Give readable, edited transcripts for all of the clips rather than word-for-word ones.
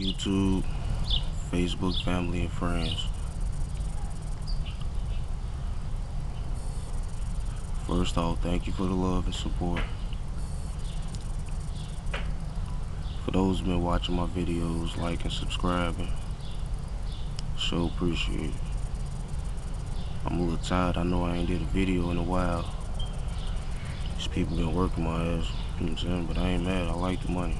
YouTube, Facebook, family, and friends. First off, thank you for the love and support. For those who've been watching my videos, liking, subscribing, sure appreciate it. I'm a little tired. I know I ain't did a video in a while. These people been working my ass, you know what I'm saying? But I ain't mad. I like the money.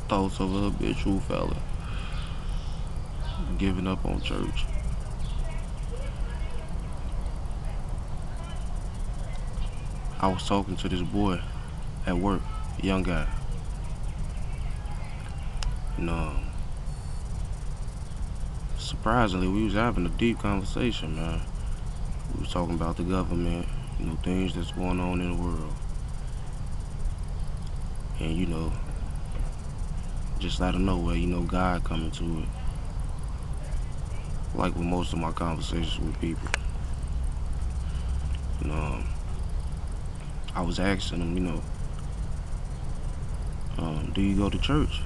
Thoughts of a habitual fella giving up on church. I was talking to this boy at work, a young guy. And surprisingly, we was having a deep conversation, man. We was talking about the government, things that's going on in the world. And just out of nowhere, God coming to it. Like with most of my conversations with people. I was asking him, do you go to church?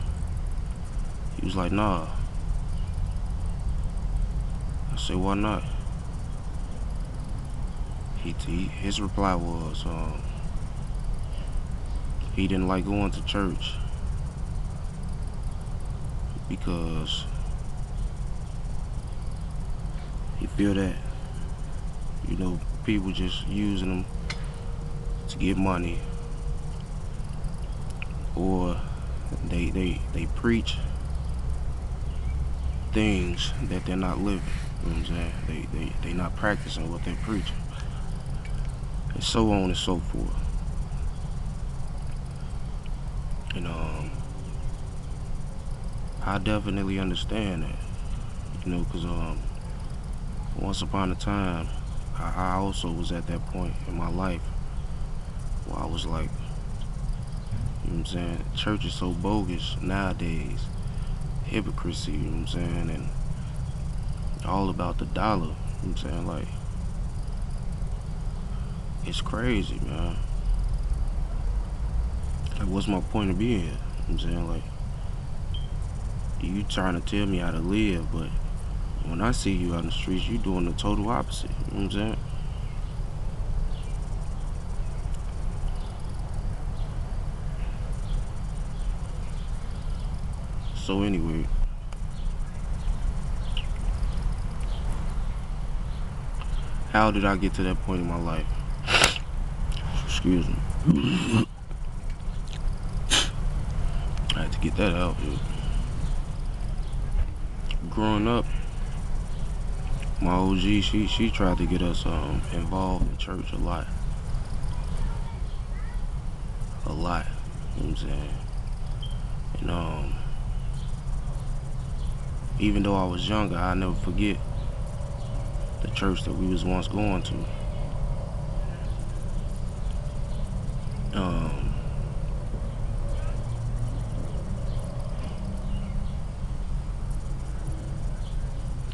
He was like, nah. I said, why not? His reply was, he didn't like going to church because he feel that, people just using him to get money, or they preach things that they're not living. You know what I'm saying? They not practicing what they're preaching, and so on and so forth. And I definitely understand that, because once upon a time, I also was at that point in my life where I was like, you know what I'm saying, church is so bogus nowadays, hypocrisy, you know what I'm saying, and all about the dollar, you know what I'm saying, like, it's crazy, man. Like, what's my point of being here? You know what I'm saying, like, you trying to tell me how to live, but when I see you on the streets, you doing the total opposite, you know what I'm saying? So anyway, how did I get to that point in my life? Excuse me. I had to get that out, dude. Growing up, my OG, she tried to get us involved in church a lot. You know what I'm saying? And even though I was younger, I'll never forget the church that we was once going to.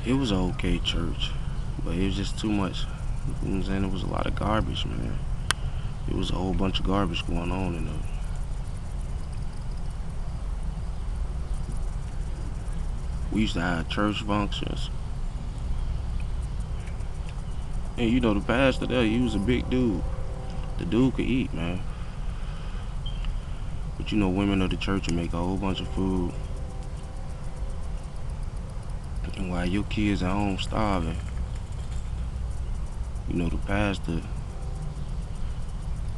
It was an okay church, but it was just too much. You know what I'm saying? It was a lot of garbage, man. It was a whole bunch of garbage going on in there. We used to have church functions. And the pastor there, he was a big dude. The dude could eat, man. But women of the church would make a whole bunch of food. And while your kids at home starving, the pastor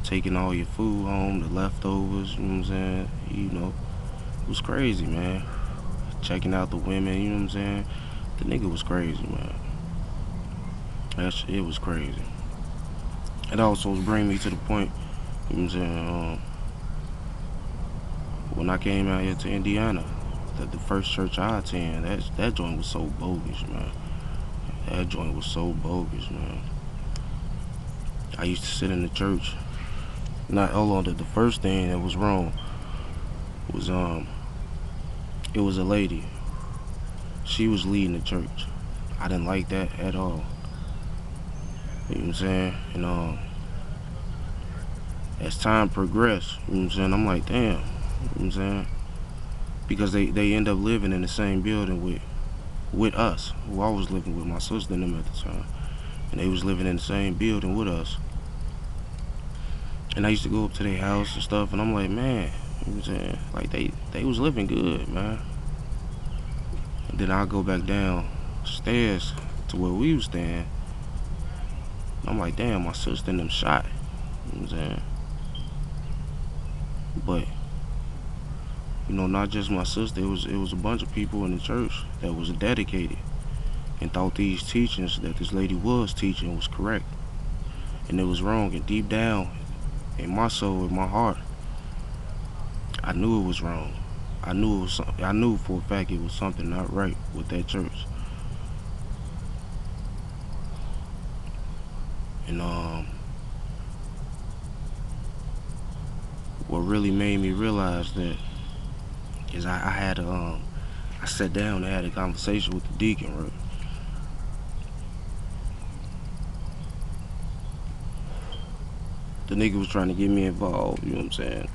taking all your food home, the leftovers, you know what I'm saying? It was crazy, man. Checking out the women, you know what I'm saying? The nigga was crazy, man. It was crazy. It also bring me to the point, you know what I'm saying, when I came out here to Indiana, the first church I attended, that joint was so bogus, man. That joint was so bogus, man. I used to sit in the church. The first thing that was wrong was it was a lady. She was leading the church. I didn't like that at all. You know what I'm saying? as time progressed, you know what I'm saying, I'm like, damn, you know what I'm saying? Because they end up living in the same building with us, who I was living with, my sister and them at the time. And they was living in the same building with us. And I used to go up to their house and stuff, and I'm like, man, you know what I'm saying? Like, they was living good, man. And then I go back downstairs to where we was staying. I'm like, damn, my sister and them shot. You know what I'm saying? But, you know, not just my sister, it was a bunch of people in the church that was dedicated and thought these teachings that this lady was teaching was correct. And it was wrong. And deep down in my soul, in my heart, I knew it was wrong. I knew for a fact it was something not right with that church. And what really made me realize that is I sat down and had a conversation with the deacon, right? The nigga was trying to get me involved, you know what I'm saying?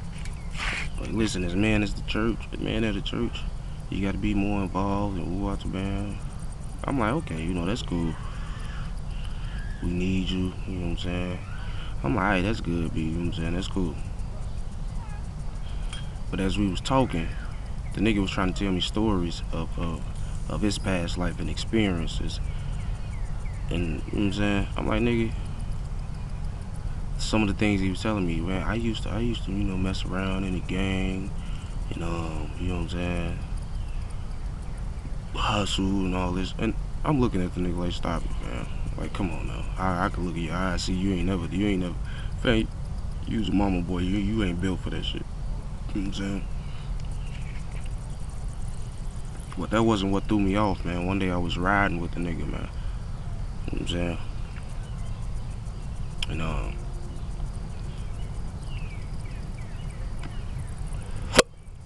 Like, listen, this man is the church, the man of the church. You gotta be more involved and woo out the band. I'm like, okay, you know, that's cool. We need you, you know what I'm saying? I'm like, alright, that's good, B, you know what I'm saying? That's cool. But as we was talking, the nigga was trying to tell me stories of his past life and experiences. And, you know what I'm saying? I'm like, nigga, some of the things he was telling me, man, I used to, you know, mess around in the gang, and you know what I'm saying, hustle and all this. And I'm looking at the nigga like, stop it, man. Like, come on now. I can look at your eyes, see you ain't never, fam, you was a mama boy, you ain't built for that shit. You know what I'm saying? But that wasn't what threw me off, man. One day I was riding with the nigga, man. You know what I'm saying? And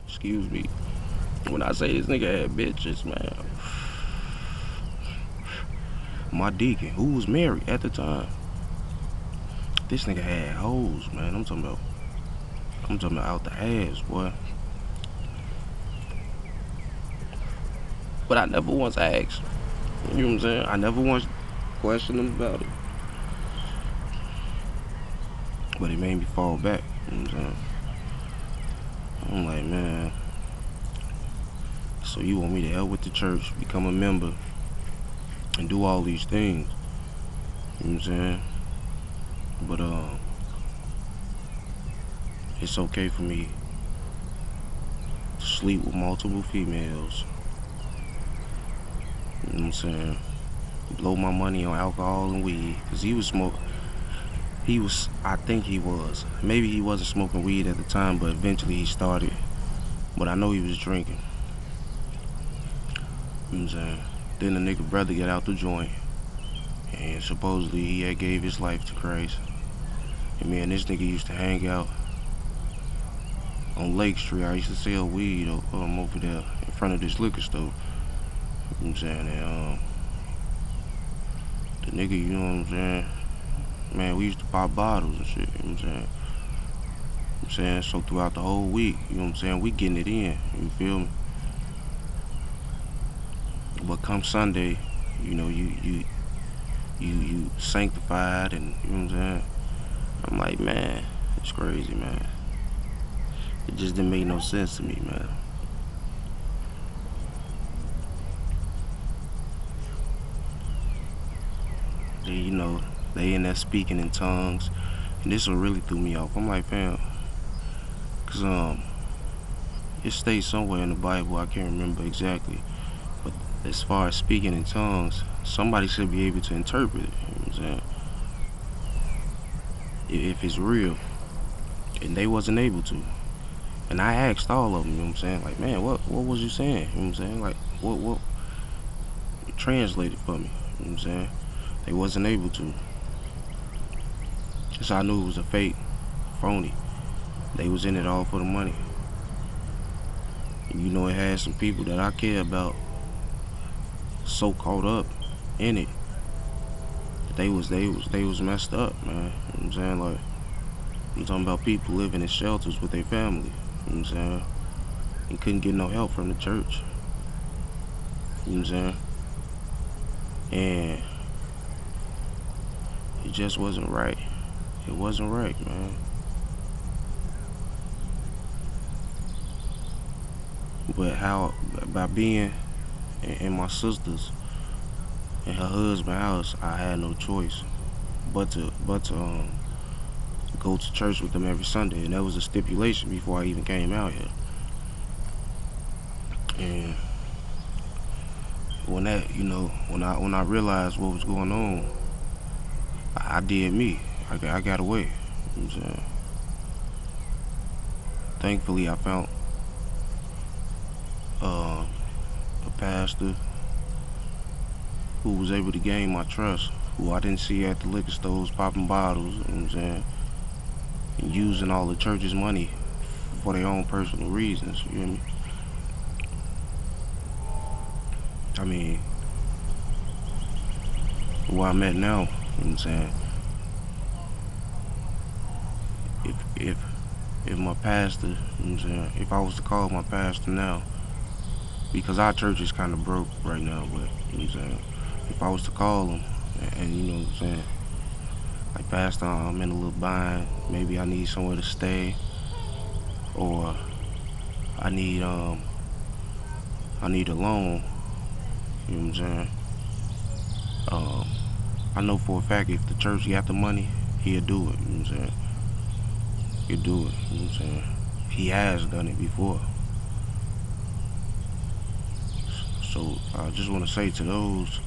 excuse me. When I say this nigga had bitches, man, my deacon, who was married at the time, this nigga had hoes, man. I'm talking about out the ass, boy. But I never once asked. You know what I'm saying? I never once questioned him about it. But it made me fall back. You know what I'm saying? I'm like, man, so you want me to help with the church, become a member, and do all these things. You know what I'm saying? But it's okay for me to sleep with multiple females. You know what I'm saying? Blow my money on alcohol and weed. Cause I think he was. Maybe he wasn't smoking weed at the time, but eventually he started. But I know he was drinking. You know what I'm saying? Then the nigga brother got out the joint. And supposedly he had gave his life to Christ. And me and this nigga used to hang out on Lake Street. I used to sell weed over there in front of this liquor store. You know what I'm saying? And the nigga, you know what I'm saying? Man, we used to pop bottles and shit, you know what I'm saying? You know what I'm saying? So throughout the whole week, you know what I'm saying, we getting it in, you feel me? But come Sunday, you know, you sanctified, and you know what I'm saying? I'm like, man, it's crazy, man. It just didn't make no sense to me, man. You know, they in there speaking in tongues, and this one really threw me off. I'm like, fam, cause it states somewhere in the Bible, I can't remember exactly, but as far as speaking in tongues, somebody should be able to interpret it. You know what I'm saying? If it's real, and they wasn't able to. And I asked all of them, you know what I'm saying? Like, man, what was you saying? You know what I'm saying? Like, what translate it for me? You know what I'm saying? They wasn't able to. So I knew it was a fake, phony. They was in it all for the money. And you know, it had some people that I care about so caught up in it. They was messed up, man. You know what I'm saying? Like, I'm talking about people living in shelters with their family. You know what I'm saying? And couldn't get no help from the church. You know what I'm saying? And it just wasn't right. It wasn't right, man. But how, by being in my sister's and her husband's house, I had no choice but to go to church with them every Sunday, and that was a stipulation before I even came out here. And when that, when I realized what was going on, I did me. I got away. You know what I'm saying? Thankfully, I found uh, a pastor who was able to gain my trust, who I didn't see at the liquor stores popping bottles, you know what I'm saying, and using all the church's money for their own personal reasons, you hear me? I mean, where I'm at now, you know what I'm saying, if if my pastor, you know what I'm saying, if I was to call my pastor now, because our church is kind of broke right now, but, you know what I'm saying, if I was to call him, and you know what I'm saying, like, Pastor, I'm in a little bind, maybe I need somewhere to stay, or I need I need a loan, you know what I'm saying? Um, I know for a fact if the church got the money, he'll do it, you know what I'm saying? He'll do it, you know what I'm saying? He has done it before. So I just want to say to those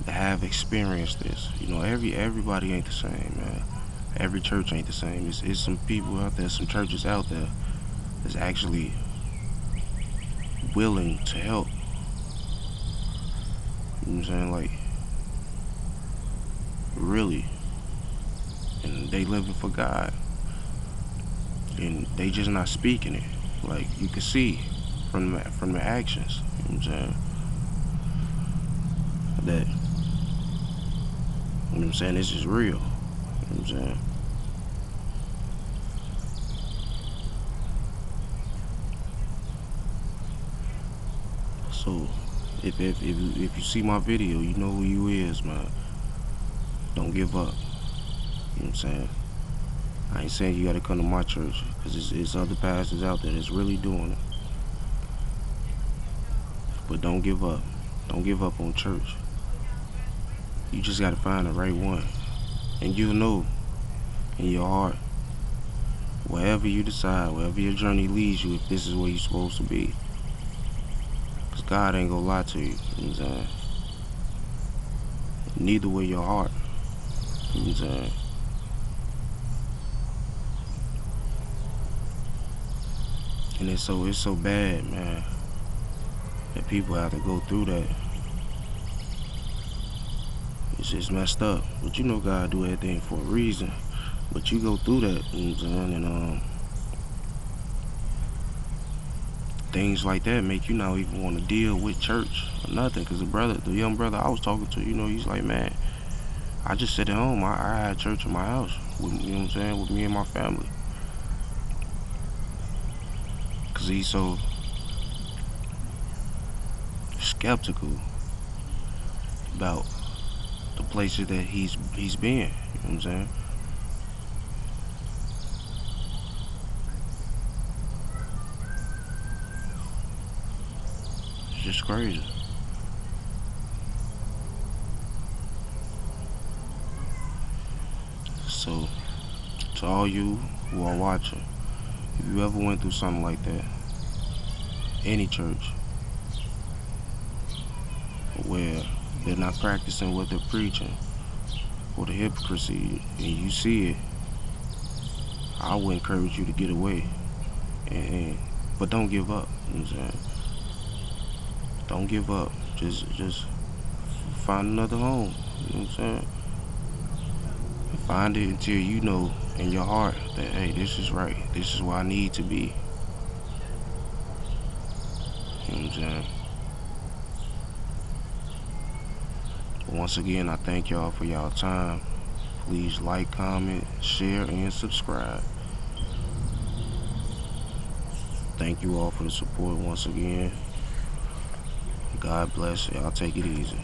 that have experienced this, everybody ain't the same, man. Every church ain't the same. It's some people out there, some churches out there that's actually willing to help. You know what I'm saying? Like, really. And they living for God. And they just not speaking it. Like, you can see from the actions. You know what I'm saying? That, you know what I'm saying, this is real. You know what I'm saying? So, if you see my video, you know who you is, man. Don't give up. You know what I'm saying? I ain't saying you gotta come to my church, because it's other pastors out there that's really doing it. But don't give up. Don't give up on church. You just gotta find the right one. And you'll know in your heart, wherever you decide, wherever your journey leads you, if this is where you're supposed to be. Because God ain't gonna lie to you. You know what I'm saying? Neither will your heart. You know what I'm saying? And it's so bad, man, that people have to go through that. It's just messed up. But you know God do everything for a reason. But you go through that, you know what I'm saying? And things like that make you not even want to deal with church or nothing. Because the young brother I was talking to, he's like, man, I just sit at home. I had church in my house, with, you know what I'm saying, with me and my family. Because he's so skeptical about the places that he's been, you know what I'm saying? It's just crazy. So, to all you who are watching, if you ever went through something like that, any church, where they're not practicing what they're preaching, or the hypocrisy, and you see it, I would encourage you to get away. But don't give up, you know what I'm saying? Don't give up. Just find another home, you know what I'm saying? Find it until you know in your heart that, hey, this is right. This is where I need to be. You know what I'm saying? But once again, I thank y'all for y'all time, Please like, comment, share, and subscribe. Thank you all for the support once again. God bless. Y'all take it easy.